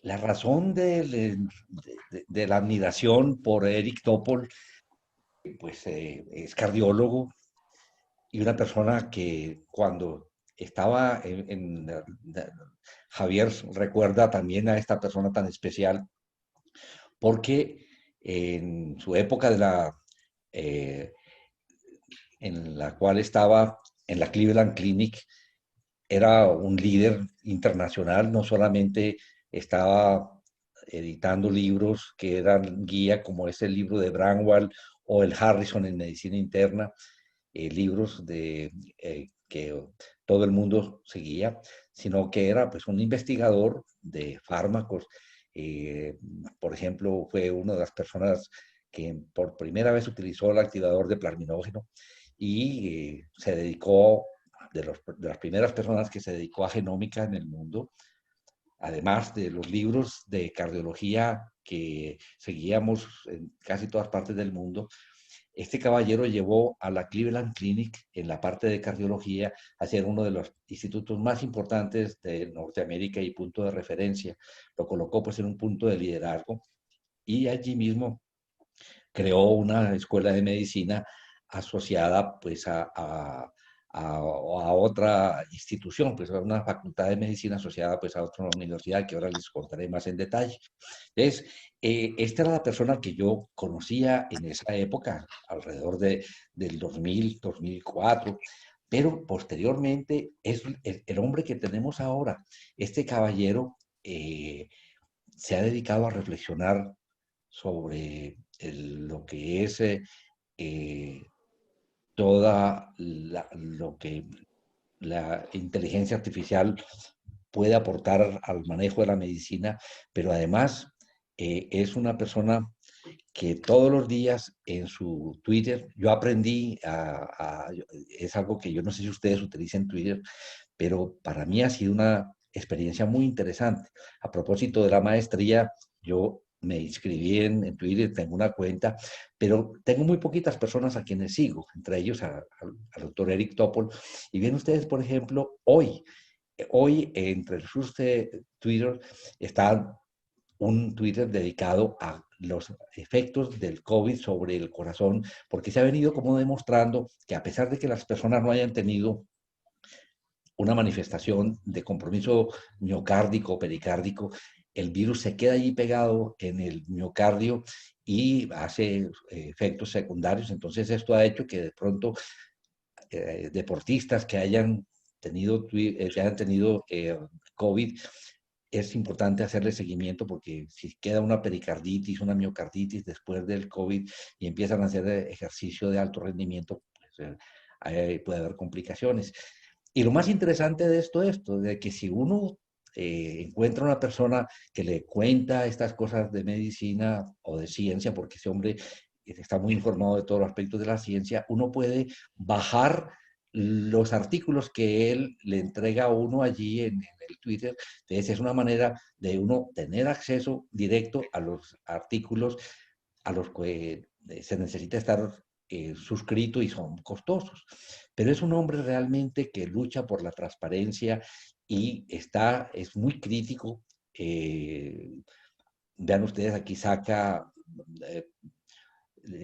la razón de la admiración por Eric Topol, pues es cardiólogo y una persona que cuando estaba Javier recuerda también a esta persona tan especial porque en su época eh, en la cual estaba en la Cleveland Clinic, era un líder internacional, no solamente estaba editando libros que eran guía, como es el libro de Bramwell o el Harrison en medicina interna, libros que todo el mundo seguía, sino que era pues un investigador de fármacos. Eh, por ejemplo, fue una de las personas que por primera vez utilizó el activador de plasminógeno y se dedicó, de las primeras personas que se dedicó a genómica en el mundo, además de los libros de cardiología que seguíamos en casi todas partes del mundo. Este caballero llevó a la Cleveland Clinic en la parte de cardiología a ser uno de los institutos más importantes de Norteamérica y punto de referencia. Lo colocó pues en un punto de liderazgo y allí mismo creó una escuela de medicina asociada pues a otra institución, pues a una facultad de medicina asociada pues a otra universidad que ahora les contaré más en detalle. Entonces, esta era la persona que yo conocía en esa época, alrededor del 2000, 2004, pero posteriormente es el hombre que tenemos ahora. Este caballero se ha dedicado a reflexionar sobre lo que es eh, lo que la inteligencia artificial puede aportar al manejo de la medicina, pero además es una persona que todos los días en su Twitter, yo aprendí es algo que yo no sé si ustedes utilizan Twitter, pero para mí ha sido una experiencia muy interesante. A propósito de la maestría, yo me inscribí en Twitter, tengo una cuenta, pero tengo muy poquitas personas a quienes sigo, entre ellos al doctor Eric Topol. Y ven ustedes, por ejemplo, hoy entre sus Twitter está un Twitter dedicado a los efectos del COVID sobre el corazón, porque se ha venido como demostrando que a pesar de que las personas no hayan tenido una manifestación de compromiso miocárdico, pericárdico, el virus se queda allí pegado en el miocardio y hace efectos secundarios. Entonces esto ha hecho que de pronto deportistas que hayan tenido COVID, es importante hacerle seguimiento porque si queda una pericarditis, una miocarditis después del COVID y empiezan a hacer ejercicio de alto rendimiento, pues, puede haber complicaciones. Y lo más interesante de esto, de que si uno encuentra una persona que le cuenta estas cosas de medicina o de ciencia, porque ese hombre está muy informado de todos los aspectos de la ciencia, uno puede bajar los artículos que él le entrega a uno allí en el Twitter. Entonces es una manera de uno tener acceso directo a los artículos a los que se necesita estar suscrito y son costosos. Pero es un hombre realmente que lucha por la transparencia y es muy crítico. Vean ustedes, aquí saca eh,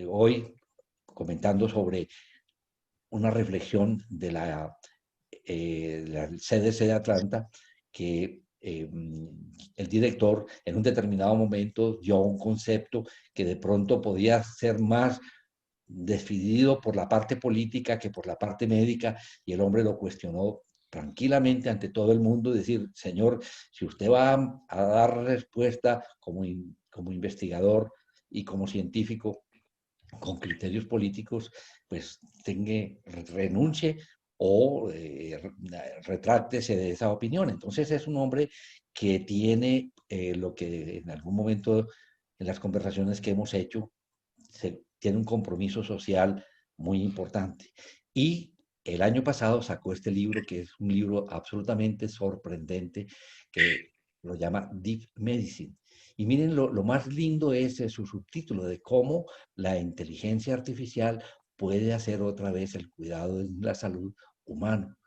hoy comentando sobre una reflexión de la CDC de Atlanta, que el director en un determinado momento dio un concepto que de pronto podía ser más decidido por la parte política que por la parte médica, y el hombre lo cuestionó tranquilamente ante todo el mundo, decir, señor, si usted va a dar respuesta como investigador y como científico con criterios políticos, pues renuncie o retráctese de esa opinión. Entonces es un hombre que tiene lo que en algún momento en las conversaciones que hemos hecho, tiene un compromiso social muy importante. Y el año pasado sacó este libro, que es un libro absolutamente sorprendente, que lo llama Deep Medicine. Y miren, lo más lindo es su subtítulo de cómo la inteligencia artificial puede hacer otra vez el cuidado de la salud humano.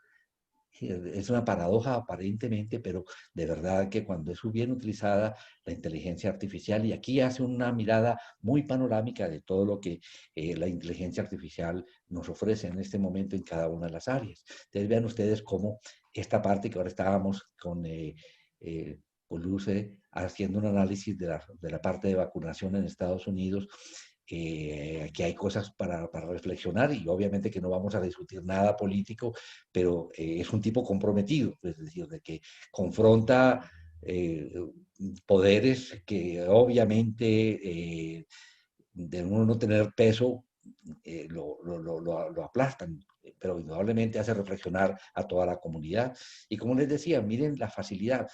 Es una paradoja aparentemente, pero de verdad que cuando es bien utilizada la inteligencia artificial, y aquí hace una mirada muy panorámica de todo lo que la inteligencia artificial nos ofrece en este momento en cada una de las áreas. Entonces vean ustedes cómo esta parte que ahora estábamos con Luce haciendo un análisis de la parte de vacunación en Estados Unidos, que hay cosas para reflexionar y obviamente que no vamos a discutir nada político, pero es un tipo comprometido, es decir, de que confronta eh, poderes que obviamente de uno no tener peso lo aplastan, pero indudablemente hace reflexionar a toda la comunidad. Y como les decía, miren la facilidad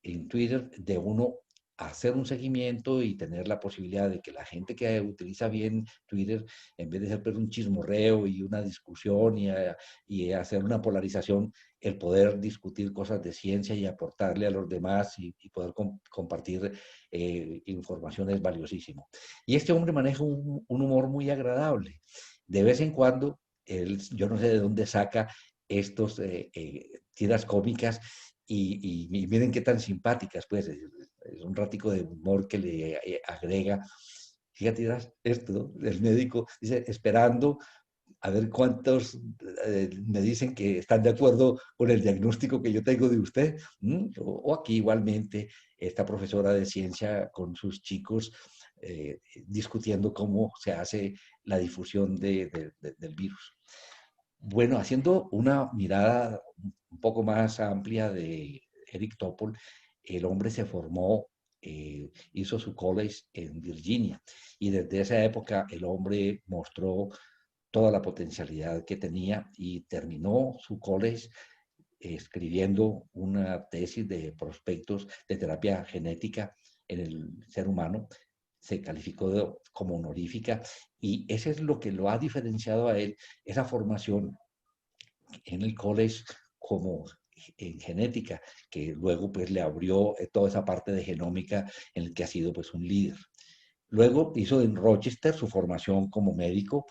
en Twitter de uno hacer un seguimiento y tener la posibilidad de que la gente que utiliza bien Twitter, en vez de ser pues, un chismorreo y una discusión y hacer una polarización, el poder discutir cosas de ciencia y aportarle a los demás y poder compartir información es valiosísimo. Y este hombre maneja un humor muy agradable. De vez en cuando, yo no sé de dónde saca estos tiras cómicas y miren qué tan simpáticas, pues, es un ratico de humor que le agrega. Fíjate esto, el médico dice, esperando a ver cuántos me dicen que están de acuerdo con el diagnóstico que yo tengo de usted. O aquí igualmente esta profesora de ciencia con sus chicos discutiendo cómo se hace la difusión del virus. Bueno, haciendo una mirada un poco más amplia de Eric Topol, el hombre se formó, hizo su college en Virginia y desde esa época el hombre mostró toda la potencialidad que tenía y terminó su college escribiendo una tesis de prospectos de terapia genética en el ser humano. Se calificó como honorífica y eso es lo que lo ha diferenciado a él, esa formación en el college como en genética, que luego pues le abrió toda esa parte de genómica en el que ha sido pues un líder. Luego hizo en Rochester su formación como médico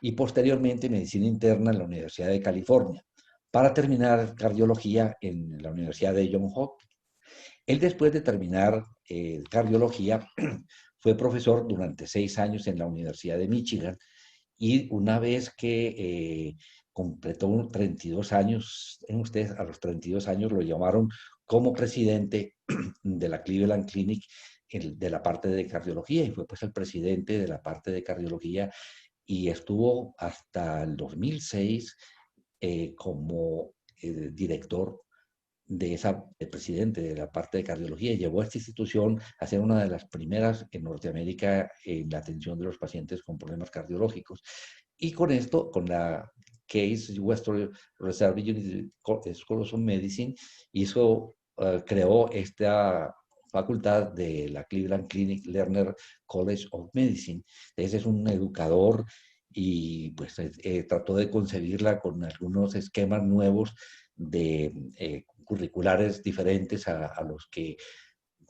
y posteriormente medicina interna en la Universidad de California, para terminar cardiología en la Universidad de Johns Hopkins. Él después de terminar cardiología fue profesor durante 6 años en la Universidad de Michigan y una vez que completó 32 años, en ustedes a los 32 años lo llamaron como presidente de la Cleveland Clinic de la parte de cardiología y fue pues el presidente de la parte de cardiología y estuvo hasta el 2006 como director el presidente de la parte de cardiología y llevó a esta institución a ser una de las primeras en Norteamérica en la atención de los pacientes con problemas cardiológicos. Y con esto, con la Case Western Reserve School of Medicine, creó esta facultad de la Cleveland Clinic Lerner College of Medicine. Ese es un educador y pues trató de concebirla con algunos esquemas nuevos de curriculares diferentes a los que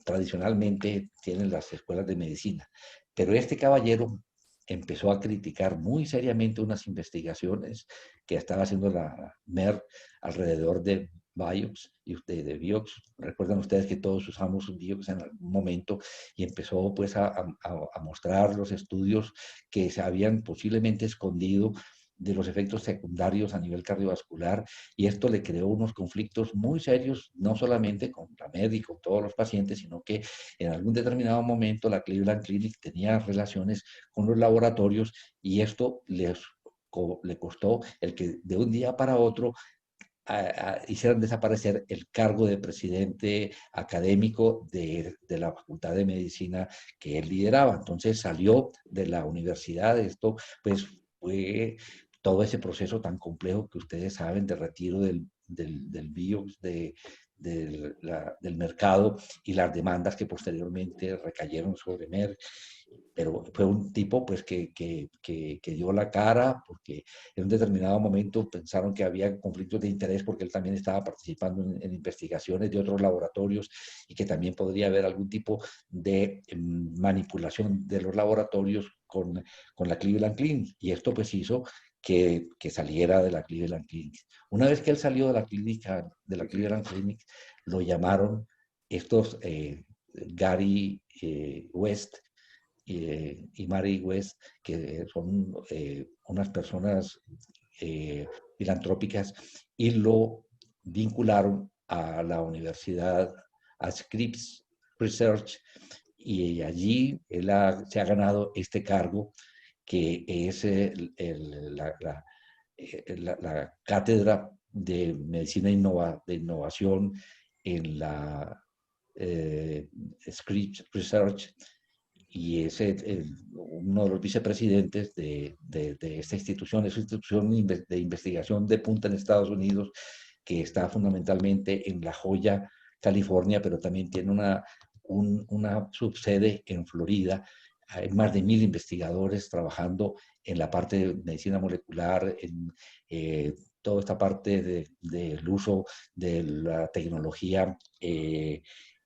tradicionalmente tienen las escuelas de medicina. Pero este caballero empezó a criticar muy seriamente unas investigaciones que estaba haciendo la MER alrededor de Biox y de Biox. Recuerdan ustedes que todos usamos Biox en algún momento y empezó pues a mostrar los estudios que se habían posiblemente escondido de los efectos secundarios a nivel cardiovascular y esto le creó unos conflictos muy serios, no solamente con la médica, con todos los pacientes, sino que en algún determinado momento la Cleveland Clinic tenía relaciones con los laboratorios y esto le costó el que de un día para otro hicieran desaparecer el cargo de presidente académico de la Facultad de Medicina que él lideraba. Entonces salió de la universidad, esto pues fue todo ese proceso tan complejo que ustedes saben de retiro del BIOS, del mercado y las demandas que posteriormente recayeron sobre Merck. Pero fue un tipo pues que dio la cara porque en un determinado momento pensaron que había conflictos de interés porque él también estaba participando en investigaciones de otros laboratorios y que también podría haber algún tipo de manipulación de los laboratorios con la Cleveland Clinic. Y esto pues hizo que saliera de la Cleveland Clinic. Una vez que él salió de la clínica, de la Cleveland Clinic, lo llamaron estos Gary West y Mary West, que son unas personas filantrópicas, y lo vincularon a la universidad, a Scripps Research, y allí él se ha ganado este cargo que es la cátedra de medicina de innovación en la Scripps Research, y es uno de los vicepresidentes de esta institución. Es una institución de investigación de punta en Estados Unidos que está fundamentalmente en La Joya, California, pero también tiene una subsede en Florida. Hay más de 1000 investigadores trabajando en la parte de medicina molecular, en toda esta parte del uso de la tecnología y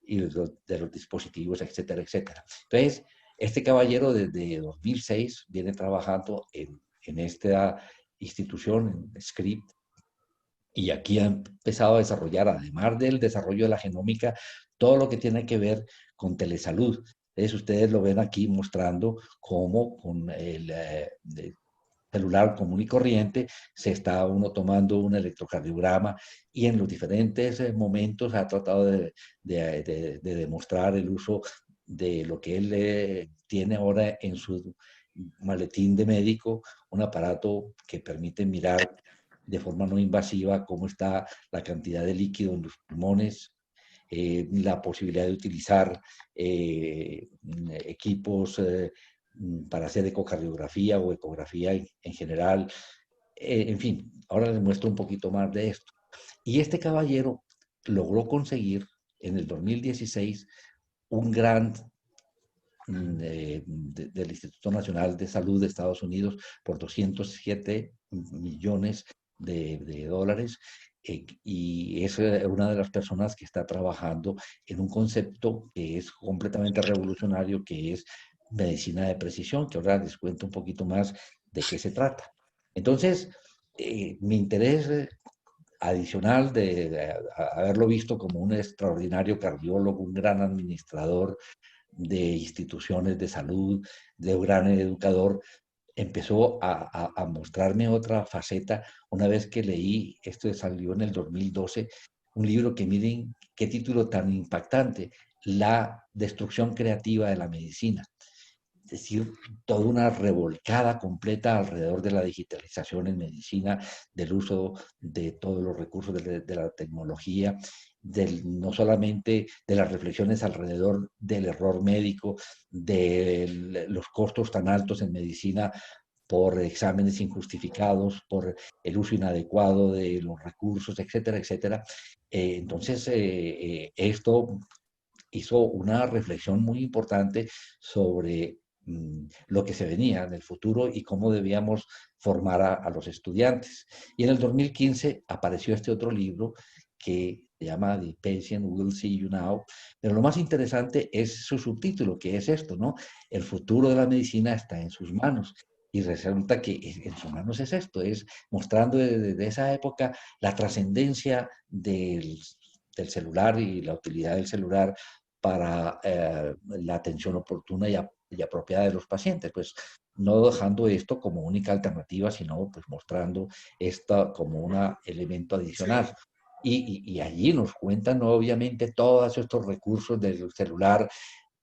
de los dispositivos, etcétera, etcétera. Entonces, este caballero desde 2006 viene trabajando en esta institución, en Scripps, y aquí ha empezado a desarrollar, además del desarrollo de la genómica, todo lo que tiene que ver con telesalud. Entonces, ustedes lo ven aquí mostrando cómo con el celular común y corriente se está uno tomando un electrocardiograma, y en los diferentes momentos ha tratado de demostrar el uso de lo que él tiene ahora en su maletín de médico, un aparato que permite mirar de forma no invasiva cómo está la cantidad de líquido en los pulmones, la posibilidad de utilizar equipos para hacer ecocardiografía o ecografía en general. En fin, ahora les muestro un poquito más de esto. Y este caballero logró conseguir en el 2016 un grant del Instituto Nacional de Salud de Estados Unidos por 207 millones de dólares, y es una de las personas que está trabajando en un concepto que es completamente revolucionario, que es medicina de precisión, que ahora les cuento un poquito más de qué se trata. Entonces, mi interés adicional de haberlo visto como un extraordinario cardiólogo, un gran administrador de instituciones de salud, de un gran educador, empezó a mostrarme otra faceta una vez que leí, esto salió en el 2012, un libro que miren qué título tan impactante: La destrucción creativa de la medicina. Es decir, toda una revolcada completa alrededor de la digitalización en medicina, del uso de todos los recursos de la tecnología, no solamente de las reflexiones alrededor del error médico, de los costos tan altos en medicina por exámenes injustificados, por el uso inadecuado de los recursos, etcétera, etcétera. Entonces, esto hizo una reflexión muy importante sobre lo que se venía en el futuro y cómo debíamos formar a los estudiantes. Y en el 2015 apareció este otro libro que se llama The Patient Will See You Now, pero lo más interesante es su subtítulo, que es esto, ¿no? El futuro de la medicina está en sus manos. Y resulta que en sus manos es esto, es mostrando desde esa época la trascendencia del celular y la utilidad del celular para la atención oportuna y apropiada de los pacientes, pues no dejando esto como única alternativa, sino pues mostrando esto como un elemento adicional. Y allí nos cuentan obviamente todos estos recursos del celular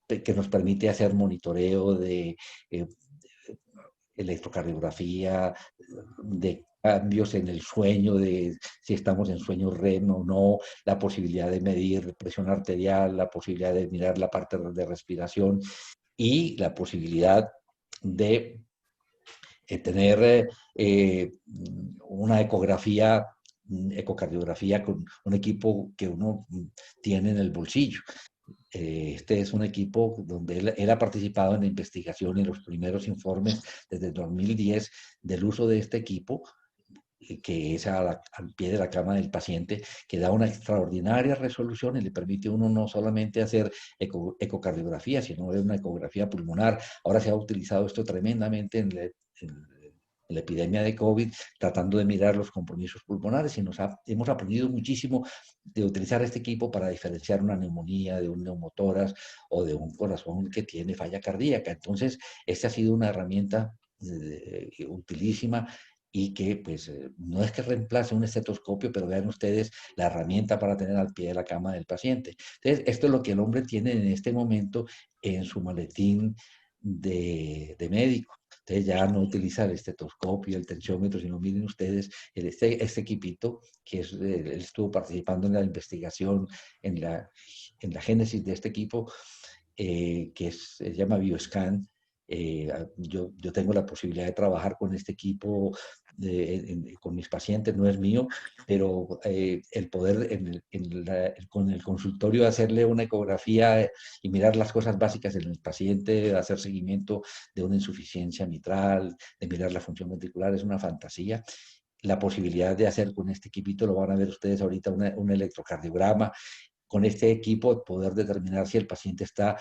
que nos permite hacer monitoreo de electrocardiografía, de cambios en el sueño, de si estamos en sueño REM o no, la posibilidad de medir presión arterial, la posibilidad de mirar la parte de respiración, y la posibilidad de tener una ecocardiografía con un equipo que uno tiene en el bolsillo. Este es un equipo donde él ha participado en la investigación y en los primeros informes desde 2010 del uso de este equipo, que es al pie de la cama del paciente, que da una extraordinaria resolución y le permite a uno no solamente hacer ecocardiografía, sino una ecografía pulmonar. Ahora se ha utilizado esto tremendamente en la epidemia de COVID, tratando de mirar los compromisos pulmonares y hemos aprendido muchísimo de utilizar este equipo para diferenciar una neumonía de un neumotórax o de un corazón que tiene falla cardíaca. Entonces, esta ha sido una herramienta utilísima y que pues no es que reemplace un estetoscopio, pero vean ustedes la herramienta para tener al pie de la cama del paciente. Entonces, esto es lo que el hombre tiene en este momento en su maletín de médico. Entonces ya no utiliza el estetoscopio, el tensiómetro, sino miren ustedes este equipito que él estuvo participando en la investigación, en la génesis de este equipo, se llama Bioscan. Yo tengo la posibilidad de trabajar con este equipo, con mis pacientes, no es mío, pero el poder con el consultorio hacerle una ecografía y mirar las cosas básicas en el paciente, hacer seguimiento de una insuficiencia mitral, de mirar la función ventricular, es una fantasía. La posibilidad de hacer con este equipito, lo van a ver ustedes ahorita, un electrocardiograma, con este equipo poder determinar si el paciente está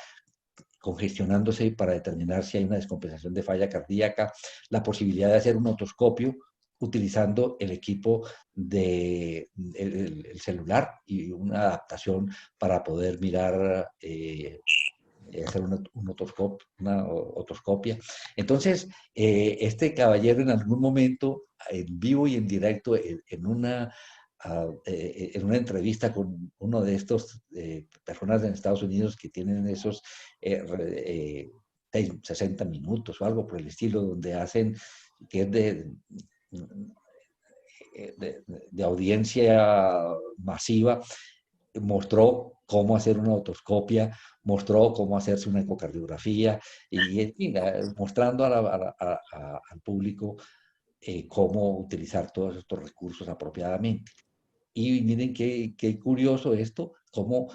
congestionándose para determinar si hay una descompensación de falla cardíaca, la posibilidad de hacer un otoscopio utilizando el equipo el celular y una adaptación para poder mirar, hacer una otoscopia. Entonces, este caballero en algún momento, en vivo y en directo, en una entrevista con uno de estos personas en Estados Unidos que tienen esos 60 minutos o algo por el estilo, donde hacen, que es de audiencia masiva, mostró cómo hacer una otoscopia, mostró cómo hacerse una ecocardiografía y en fin, mostrando al público cómo utilizar todos estos recursos apropiadamente. Y miren qué curioso esto, cómo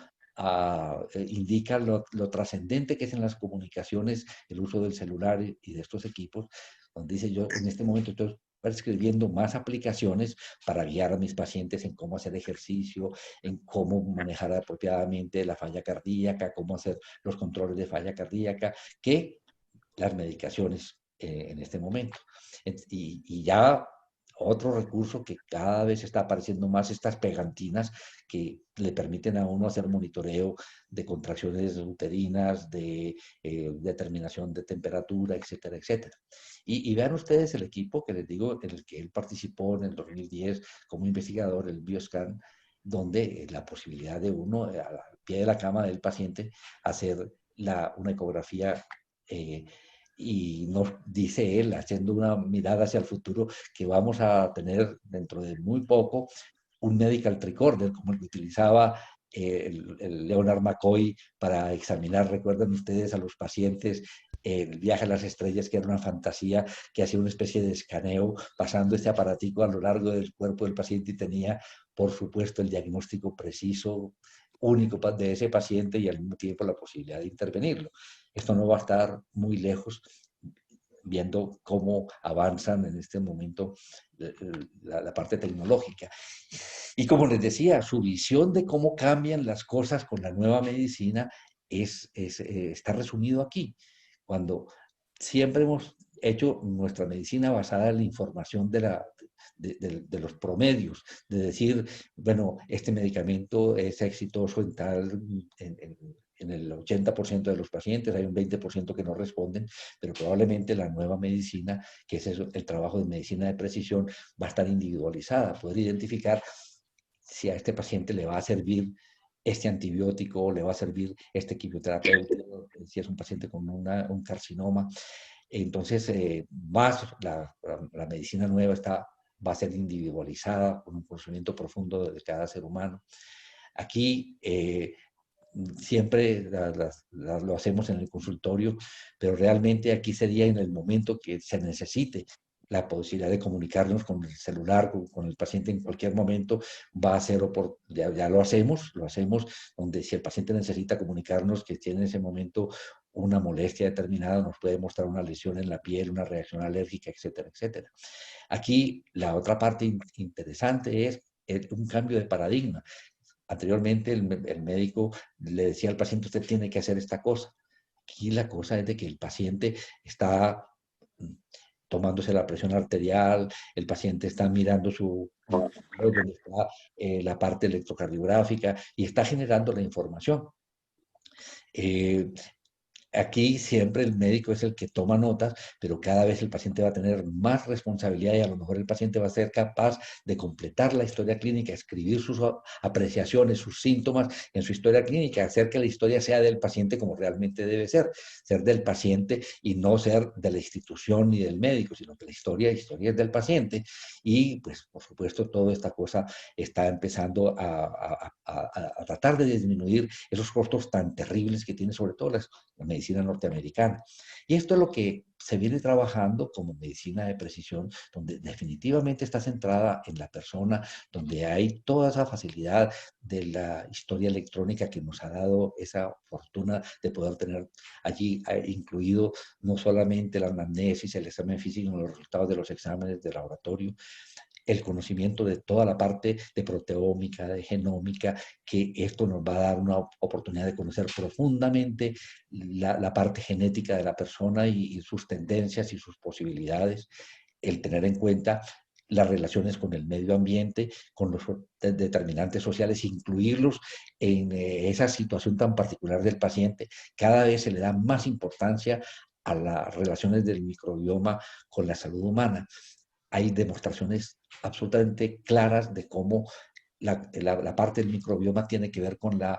indica lo trascendente que es en las comunicaciones el uso del celular y de estos equipos, donde dice yo en este momento estoy escribiendo más aplicaciones para guiar a mis pacientes en cómo hacer ejercicio, en cómo manejar apropiadamente la falla cardíaca, cómo hacer los controles de falla cardíaca, que las medicaciones en este momento. Y ya otro recurso que cada vez está apareciendo más, estas pegantinas que le permiten a uno hacer monitoreo de contracciones uterinas, de determinación de temperatura, etcétera, etcétera. Y vean ustedes el equipo que les digo, en el que él participó en el 2010 como investigador, el Bioscan, donde la posibilidad de uno, al pie de la cama del paciente, hacer una ecografía y nos dice él, haciendo una mirada hacia el futuro, que vamos a tener dentro de muy poco un medical tricorder, como el que utilizaba el Leonard McCoy para examinar, recuerdan ustedes, a los pacientes el viaje a las estrellas, que era una fantasía, que hacía una especie de escaneo pasando este aparatico a lo largo del cuerpo del paciente y tenía, por supuesto, el diagnóstico preciso, único de ese paciente y al mismo tiempo la posibilidad de intervenirlo. Esto no va a estar muy lejos, viendo cómo avanzan en este momento la parte tecnológica. Y como les decía, su visión de cómo cambian las cosas con la nueva medicina está resumido aquí, cuando siempre hemos hecho nuestra medicina basada en la información de los promedios, de decir, bueno, este medicamento es exitoso en tal, en el 80% de los pacientes, hay un 20% que no responden, pero probablemente la nueva medicina, que es eso, el trabajo de medicina de precisión, va a estar individualizada, poder identificar si a este paciente le va a servir este antibiótico, le va a servir este quimioterapéutico, si es un paciente con un carcinoma. Entonces, la medicina nueva va a ser individualizada con un conocimiento profundo de cada ser humano. Aquí siempre lo hacemos en el consultorio, pero realmente aquí sería en el momento que se necesite la posibilidad de comunicarnos con el celular, con el paciente en cualquier momento, va a ser, ya lo hacemos, donde si el paciente necesita comunicarnos que tiene en ese momento una molestia determinada, nos puede mostrar una lesión en la piel, una reacción alérgica, etcétera, etcétera. Aquí la otra parte interesante es un cambio de paradigma. Anteriormente el médico le decía al paciente, usted tiene que hacer esta cosa. Aquí la cosa es de que el paciente está tomándose la presión arterial, el paciente está mirando donde está la parte electrocardiográfica y está generando la información. Eh, Aquí siempre el médico es el que toma notas, pero cada vez el paciente va a tener más responsabilidad y a lo mejor el paciente va a ser capaz de completar la historia clínica, escribir sus apreciaciones, sus síntomas en su historia clínica, hacer que la historia sea del paciente como realmente debe ser del paciente y no ser de la institución ni del médico, sino que la historia es del paciente. Y pues por supuesto toda esta cosa está empezando a tratar de disminuir esos costos tan terribles que tiene sobre todo la medicina norteamericana. Y esto es lo que se viene trabajando como medicina de precisión, donde definitivamente está centrada en la persona, donde hay toda esa facilidad de la historia electrónica que nos ha dado esa fortuna de poder tener allí incluido no solamente la anamnesis, el examen físico, los resultados de los exámenes de laboratorio, el conocimiento de toda la parte de proteómica, de genómica, que esto nos va a dar una oportunidad de conocer profundamente la parte genética de la persona y sus tendencias y sus posibilidades, el tener en cuenta las relaciones con el medio ambiente, con los determinantes sociales, incluirlos en esa situación tan particular del paciente. Cada vez se le da más importancia a las relaciones del microbioma con la salud humana. Hay demostraciones absolutamente claras de cómo la parte del microbioma tiene que ver con la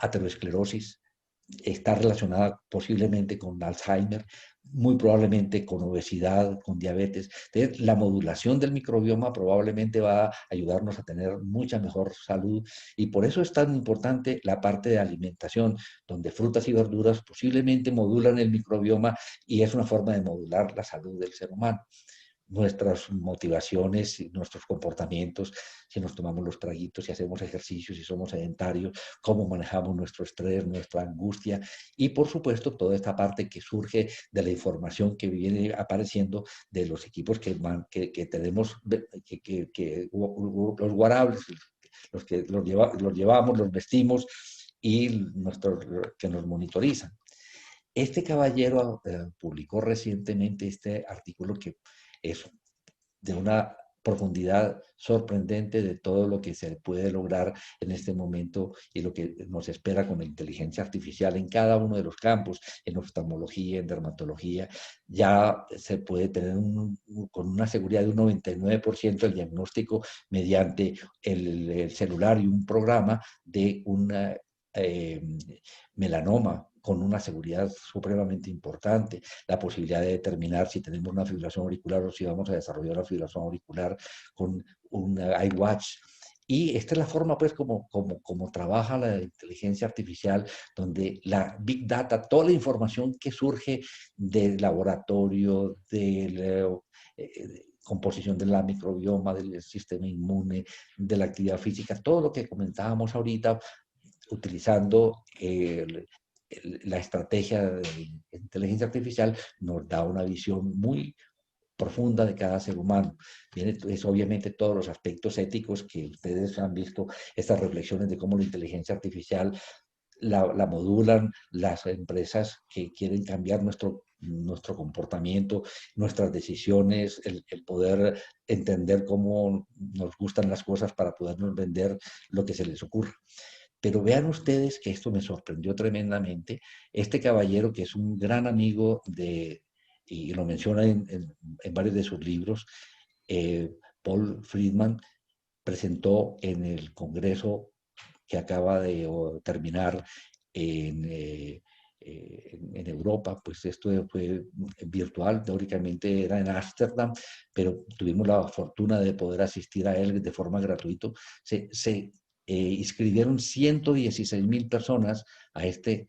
aterosclerosis, está relacionada posiblemente con Alzheimer, muy probablemente con obesidad, con diabetes. Entonces, la modulación del microbioma probablemente va a ayudarnos a tener mucha mejor salud y por eso es tan importante la parte de alimentación, donde frutas y verduras posiblemente modulan el microbioma y es una forma de modular la salud del ser humano, nuestras motivaciones y nuestros comportamientos, si nos tomamos los traguitos, si hacemos ejercicios, si somos sedentarios, cómo manejamos nuestro estrés, nuestra angustia y por supuesto toda esta parte que surge de la información que viene apareciendo de los equipos que tenemos, los wearables, los que los llevamos, los vestimos y nuestros que nos monitorizan. Este caballero publicó recientemente este artículo que es de una profundidad sorprendente de todo lo que se puede lograr en este momento y lo que nos espera con la inteligencia artificial en cada uno de los campos, en oftalmología, en dermatología, ya se puede tener con una seguridad de un 99% el diagnóstico mediante el celular y un programa de una eh, melanoma con una seguridad supremamente importante, la posibilidad de determinar si tenemos una fibrilación auricular o si vamos a desarrollar una fibrilación auricular con un iWatch. Y esta es la forma, pues, como trabaja la inteligencia artificial, donde la Big Data, toda la información que surge del laboratorio, composición de la microbioma, del sistema inmune, de la actividad física, todo lo que comentábamos ahorita, utilizando la estrategia de inteligencia artificial, nos da una visión muy profunda de cada ser humano. Viene es obviamente todos los aspectos éticos que ustedes han visto, estas reflexiones de cómo la inteligencia artificial la modulan las empresas que quieren cambiar nuestro comportamiento, nuestras decisiones, el poder entender cómo nos gustan las cosas para podernos vender lo que se les ocurra. Pero vean ustedes que esto me sorprendió tremendamente. Este caballero, que es un gran amigo y lo menciona en varios de sus libros, Paul Friedman, presentó en el Congreso que acaba de terminar en, en Europa, pues esto fue virtual, teóricamente era en Ámsterdam, pero tuvimos la fortuna de poder asistir a él de forma gratuita. Se inscribieron 116,000 personas a este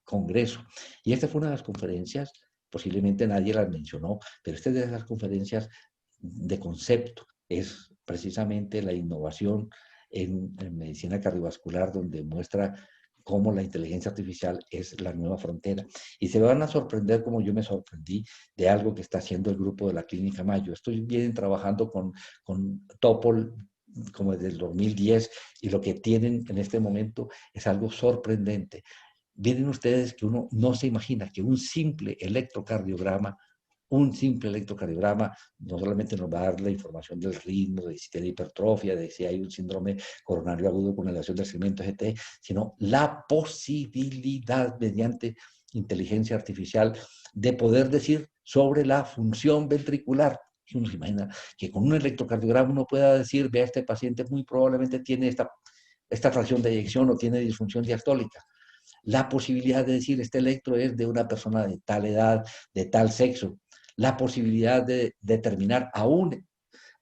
congreso. Y esta fue una de las conferencias, posiblemente nadie las mencionó, pero esta es de esas conferencias de concepto, es precisamente la innovación en medicina cardiovascular, donde muestra cómo la inteligencia artificial es la nueva frontera. Y se van a sorprender como yo me sorprendí de algo que está haciendo el grupo de la Clínica Mayo. Estoy bien trabajando con Topol como desde el 2010 y lo que tienen en este momento es algo sorprendente. Vienen ustedes que uno no se imagina que un simple electrocardiograma un simple electrocardiograma no solamente nos va a dar la información del ritmo, de si tiene hipertrofia, de si hay un síndrome coronario agudo con elevación del segmento GT, sino la posibilidad mediante inteligencia artificial de poder decir sobre la función ventricular. Uno se imagina que con un electrocardiograma uno pueda decir, vea, este paciente muy probablemente tiene esta fracción de eyección o tiene disfunción diastólica. La posibilidad de decir, este electro es de una persona de tal edad, de tal sexo. La posibilidad de determinar aún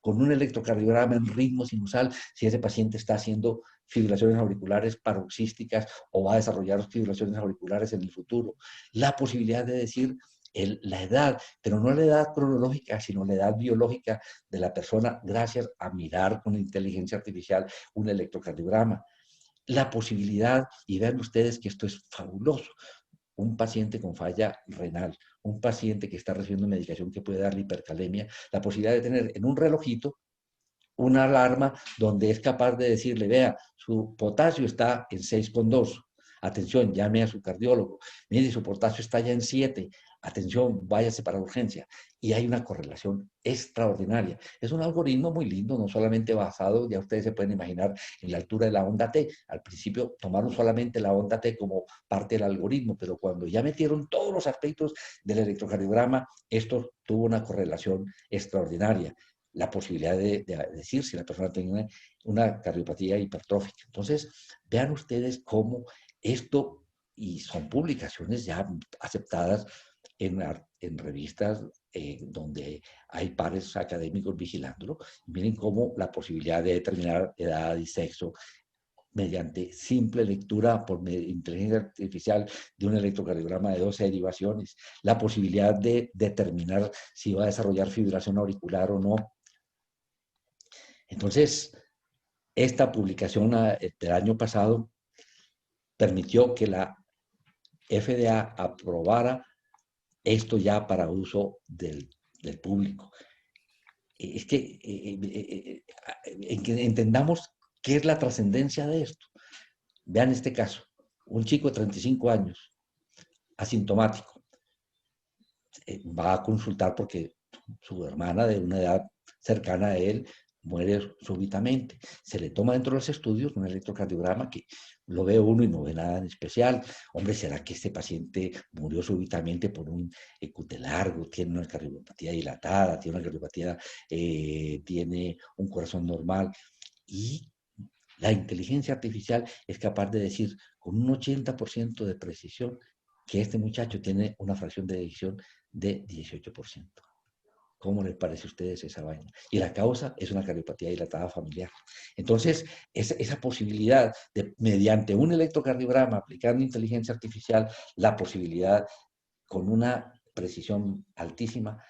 con un electrocardiograma en ritmo sinusal si ese paciente está haciendo fibrilaciones auriculares paroxísticas o va a desarrollar fibrilaciones auriculares en el futuro. La posibilidad de decir la edad, pero no la edad cronológica, sino la edad biológica de la persona gracias a mirar con inteligencia artificial un electrocardiograma. La posibilidad, y vean ustedes que esto es fabuloso, un paciente con falla renal, un paciente que está recibiendo medicación que puede darle hipercalemia, la posibilidad de tener en un relojito una alarma donde es capaz de decirle, vea, su potasio está en 6,2. Atención, llame a su cardiólogo. Mire, su potasio está ya en 7. Atención, váyase para urgencia. Y hay una correlación extraordinaria. Es un algoritmo muy lindo, no solamente basado, ya ustedes se pueden imaginar, en la altura de la onda T. Al principio tomaron solamente la onda T como parte del algoritmo, pero cuando ya metieron todos los aspectos del electrocardiograma, esto tuvo una correlación extraordinaria, la posibilidad de decir si la persona tiene una cardiopatía hipertrófica. Entonces, vean ustedes cómo esto, y son publicaciones ya aceptadas en revistas donde hay pares académicos vigilándolo. Miren cómo la posibilidad de determinar edad y sexo mediante simple lectura por inteligencia artificial de un electrocardiograma de 12 derivaciones, la posibilidad de determinar si va a desarrollar fibrilación auricular o no. Entonces, esta publicación del año pasado permitió que la FDA aprobara esto ya para uso del público. Es que entendamos qué es la trascendencia de esto. Vean este caso, un chico de 35 años, asintomático, va a consultar porque su hermana de una edad cercana a él muere súbitamente. Se le toma dentro de los estudios un electrocardiograma que lo ve uno y no ve nada en especial. Hombre, ¿será que este paciente murió súbitamente por un QT largo? Tiene una cardiopatía dilatada, tiene una cardiopatía, tiene un corazón normal. Y la inteligencia artificial es capaz de decir con un 80% de precisión que este muchacho tiene una fracción de eyección de 18%. ¿Cómo les parece a ustedes esa vaina? Y la causa es una cardiopatía dilatada familiar. Entonces, esa posibilidad de, mediante un electrocardiograma, aplicando inteligencia artificial, la posibilidad con una precisión altísima.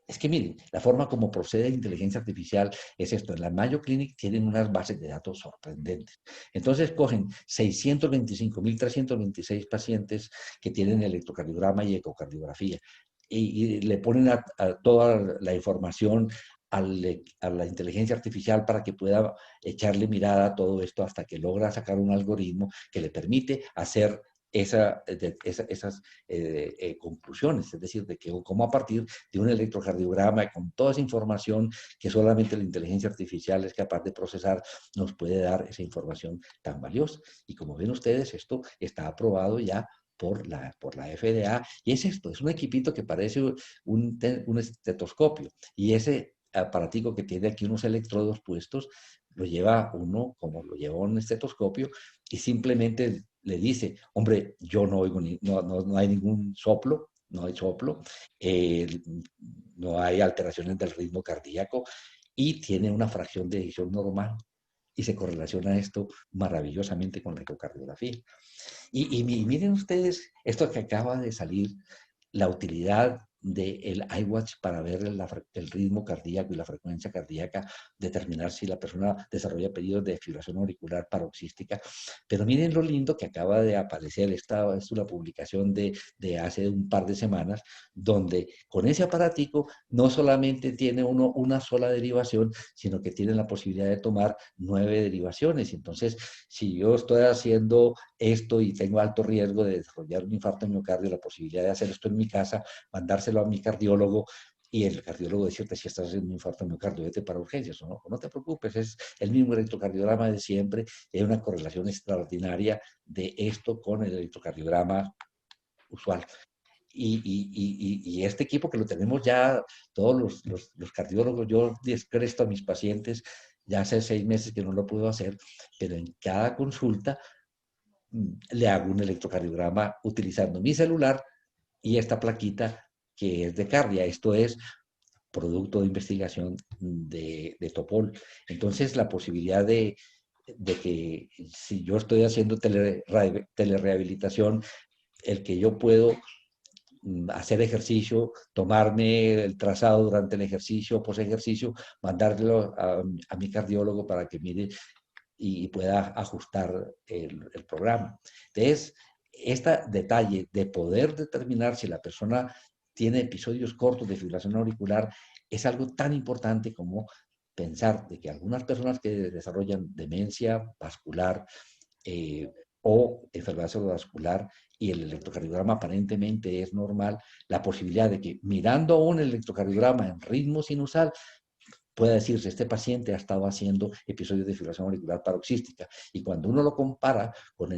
Es que miren, la forma como procede la inteligencia artificial es esto. En la Mayo Clinic tienen unas bases de datos sorprendentes. Entonces cogen 625.326 pacientes que tienen electrocardiograma y ecocardiografía y le ponen a toda la información a la inteligencia artificial para que pueda echarle mirada a todo esto hasta que logra sacar un algoritmo que le permite hacer esas conclusiones, es decir, de que como a partir de un electrocardiograma con toda esa información que solamente la inteligencia artificial es capaz de procesar, nos puede dar esa información tan valiosa. Y como ven ustedes, esto está aprobado ya por la FDA, y es esto, es un equipito que parece un estetoscopio, y ese aparatico que tiene aquí unos electrodos puestos, lo lleva uno como lo lleva un estetoscopio, y simplemente le dice, hombre, yo no oigo, no hay ningún soplo, no hay soplo, no hay alteraciones del ritmo cardíaco, y tiene una fracción de eyección normal, y se correlaciona esto maravillosamente con la ecocardiografía. Y miren ustedes esto que acaba de salir, la utilidad del iWatch para ver el ritmo cardíaco y la frecuencia cardíaca, determinar si la persona desarrolla periodos de fibrilación auricular paroxística. Pero miren lo lindo que acaba de aparecer, esta es una publicación de hace un par de semanas, donde con ese aparatico no solamente tiene uno una sola derivación, sino que tiene la posibilidad de tomar 9 derivaciones. Entonces, si yo estoy haciendo esto y tengo alto riesgo de desarrollar un infarto de miocardio, la posibilidad de hacer esto en mi casa, mandárselo dárselo a mi cardiólogo y el cardiólogo decirte si estás haciendo un infarto miocardio, vete para urgencias o no. No te preocupes, es el mismo electrocardiograma de siempre. Hay una correlación extraordinaria de esto con el electrocardiograma usual. Y este equipo que lo tenemos ya todos los cardiólogos, yo descresto a mis pacientes, ya hace 6 meses que no lo puedo hacer, pero en cada consulta le hago un electrocardiograma utilizando mi celular y esta plaquita que es de Cardia. Esto es producto de investigación de Topol. Entonces, la posibilidad de que si yo estoy haciendo telerehabilitación, el que yo puedo hacer ejercicio, tomarme el trazado durante el ejercicio, post ejercicio, mandarlo a mi cardiólogo para que mire y pueda ajustar el programa. Entonces, este detalle de poder determinar si la persona tiene episodios cortos de fibrilación auricular es algo tan importante como pensar de que algunas personas que desarrollan demencia vascular eh, o enfermedad cerebrovascular y el electrocardiograma aparentemente es normal, la posibilidad de que mirando un electrocardiograma en ritmo sinusal pueda decirse, este paciente ha estado haciendo episodios de fibrilación auricular paroxística. Y cuando uno lo compara con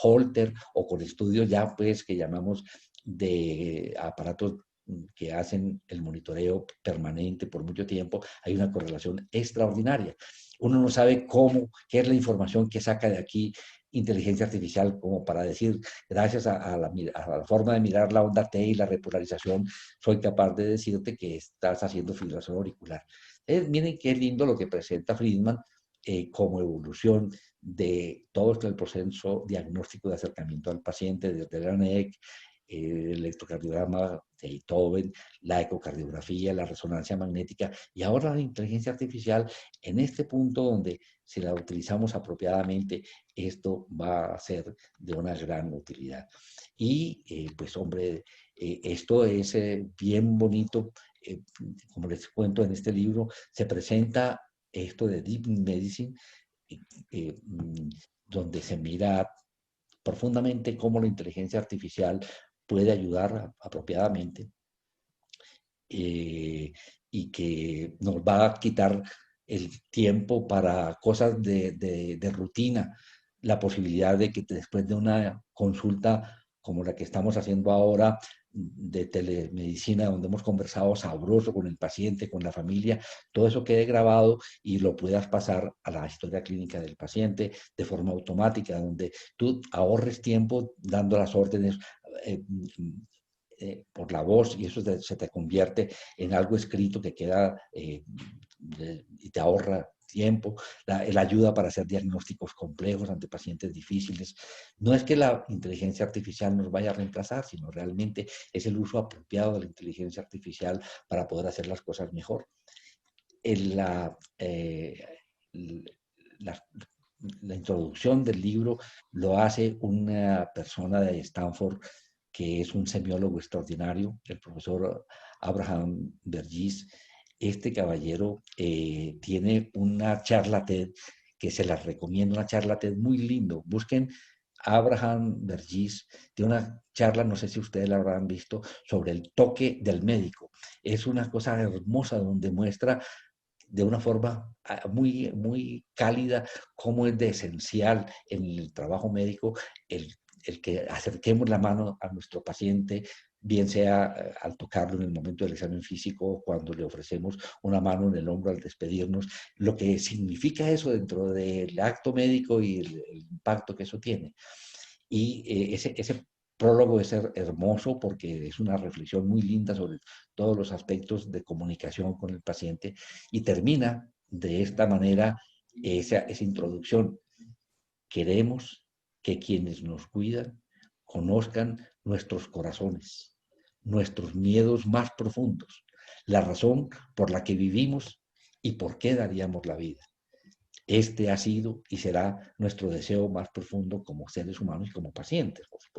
Holter o con estudios ya pues que llamamos de aparatos que hacen el monitoreo permanente por mucho tiempo, hay una correlación extraordinaria. Uno no sabe cómo, qué es la información que saca de aquí inteligencia artificial como para decir, gracias a la forma de mirar la onda T y la repolarización, soy capaz de decirte que estás haciendo fibrilación auricular. Miren qué lindo lo que presenta Friedman como evolución de todo el proceso diagnóstico de acercamiento al paciente, desde el ANEC, el electrocardiograma de Beethoven, la ecocardiografía, la resonancia magnética y ahora la inteligencia artificial en este punto donde si la utilizamos apropiadamente, esto va a ser de una gran utilidad. Y pues hombre, esto es bien bonito, como les cuento en este libro, se presenta esto de Deep Medicine, eh, donde se mira profundamente cómo la inteligencia artificial puede ayudar apropiadamente y que nos va a quitar el tiempo para cosas de rutina, la posibilidad de que después de una consulta como la que estamos haciendo ahora, de telemedicina, donde hemos conversado sabroso con el paciente, con la familia, todo eso quede grabado y lo puedas pasar a la historia clínica del paciente de forma automática, donde tú ahorres tiempo dando las órdenes eh, por la voz y eso se te convierte en algo escrito que queda y te ahorra tiempo, la ayuda para hacer diagnósticos complejos ante pacientes difíciles. No es que la inteligencia artificial nos vaya a reemplazar, sino realmente es el uso apropiado de la inteligencia artificial para poder hacer las cosas mejor. En la, la introducción del libro lo hace una persona de Stanford que es un semiólogo extraordinario, el profesor Abraham Verghese. Este caballero tiene una charla TED que se las recomiendo, una charla TED muy lindo. Busquen Abraham Verghese, tiene una charla, no sé si ustedes la habrán visto, sobre el toque del médico. Es una cosa hermosa donde muestra de una forma muy, muy cálida cómo es de esencial en el trabajo médico el que acerquemos la mano a nuestro paciente, bien sea al tocarlo en el momento del examen físico o cuando le ofrecemos una mano en el hombro al despedirnos, lo que significa eso dentro del acto médico y el impacto que eso tiene. Y ese prólogo es hermoso porque es una reflexión muy linda sobre todos los aspectos de comunicación con el paciente y termina de esta manera esa introducción. Queremos que quienes nos cuidan conozcan nuestros corazones, nuestros miedos más profundos, la razón por la que vivimos y por qué daríamos la vida. Este ha sido y será nuestro deseo más profundo como seres humanos y como pacientes, por supuesto.